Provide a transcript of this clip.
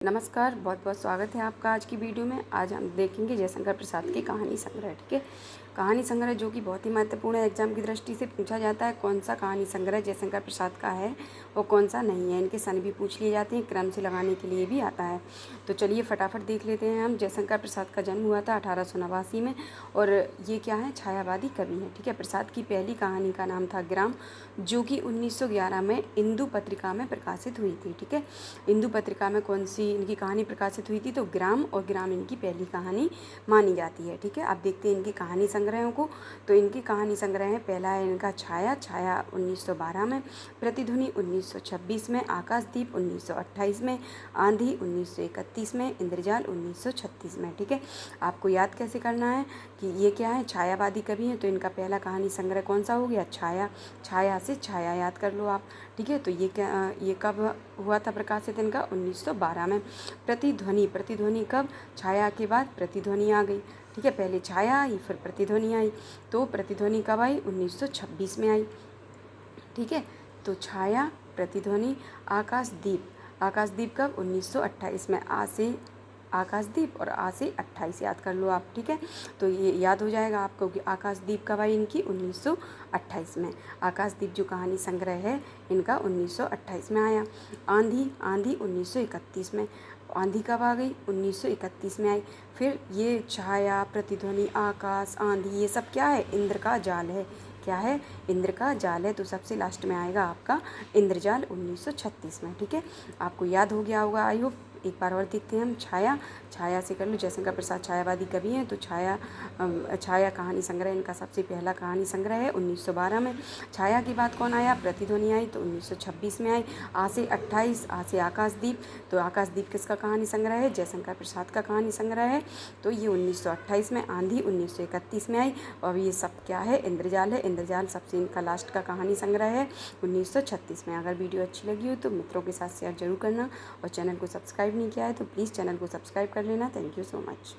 नमस्कार, बहुत बहुत स्वागत है आपका आज की वीडियो में। आज हम देखेंगे जयशंकर प्रसाद की कहानी संग्रह। ठीक है, कहानी संग्रह जो कि बहुत ही महत्वपूर्ण है, एग्जाम की दृष्टि से पूछा जाता है कौन सा कहानी संग्रह जयशंकर प्रसाद का है और कौन सा नहीं है। इनके सन भी पूछ लिए जाते हैं, क्रम से लगाने के लिए भी आता है। तो चलिए फटाफट देख लेते हैं हम। जयशंकर प्रसाद का जन्म हुआ था 1889 में और ये क्या है, छायावादी कवि है। ठीक है, प्रसाद की पहली कहानी का नाम था ग्राम, जो कि 1911 में इंदु पत्रिका में प्रकाशित हुई थी। ठीक है, इंदु पत्रिका में कौन सी इनकी कहानी प्रकाशित हुई थी, तो ग्राम, और ग्राम इनकी पहली कहानी मानी जाती है। ठीक है, आप देखते हैं इनकी कहानी संग्रहों को। तो इनकी कहानी संग्रह है, पहला है इनका छाया। छाया 1912 में, प्रतिध्वनि 1926 में, आकाशदीप 1928 में, आंधी 1931 में, इंद्रजाल 1936 में। ठीक है, आपको याद कैसे करना है कि ये क्या है, छायावादी कवि हैं। तो इनका पहला कहानी संग्रह कौन सा हो गया, छाया। छाया से छाया याद कर लो आप। ठीक है, तो ये कब हुआ था प्रकाशित इनका, 1912 में। प्रतिध्वनि, प्रतिध्वनि कब, छाया के बाद प्रतिध्वनि आ गई। ठीक है, पहले छाया आई फिर प्रतिध्वनि आई। तो प्रतिध्वनि कब आई, 1926 में आई। ठीक है, तो छाया, प्रतिध्वनि, आकाशदीप। आकाशदीप कब, 1928 में। आ से आकाशदीप और आ से 28 याद कर लो आप। ठीक है, तो ये याद हो जाएगा आपको कि आकाशदीप कब आई इनकी, 1928 में। आकाशदीप जो कहानी संग्रह है इनका 1928 में आया। आंधी, आंधी 1931 में। आंधी कब आ गई, 1931 में आई। फिर ये छाया, प्रतिध्वनि, आकाश, आंधी, ये सब क्या है, इंद्र का जाल है। क्या है, इंद्र का जाल है। तो सबसे लास्ट में आएगा आपका इंद्रजाल 1936 में। ठीक है, आपको याद हो गया होगा आई होप। एक बार और देखते हैं हम। छाया, छाया से कर लो। जयशंकर प्रसाद छायावादी कवि हैं, तो छाया कहानी संग्रह इनका सबसे पहला कहानी संग्रह है 1912 में। छाया के बाद कौन आया, प्रतिध्वनि आई, तो 1926 में आई। आ से 28, आ से आकाशदीप। तो आकाशदीप किसका कहानी संग्रह है, जयशंकर प्रसाद का कहानी संग्रह है। तो ये 1928 में। आंधी 1931 में आई। और ये सब क्या है, इंद्रजाल है। इंद्रजाल सबसे इनका लास्ट का कहानी संग्रह है 1936 में। अगर वीडियो अच्छी लगी हो तो मित्रों के साथ शेयर जरूर करना, और चैनल को सब्सक्राइब नहीं किया है तो प्लीज़ चैनल को सब्सक्राइब कर लेना। Thank you so much.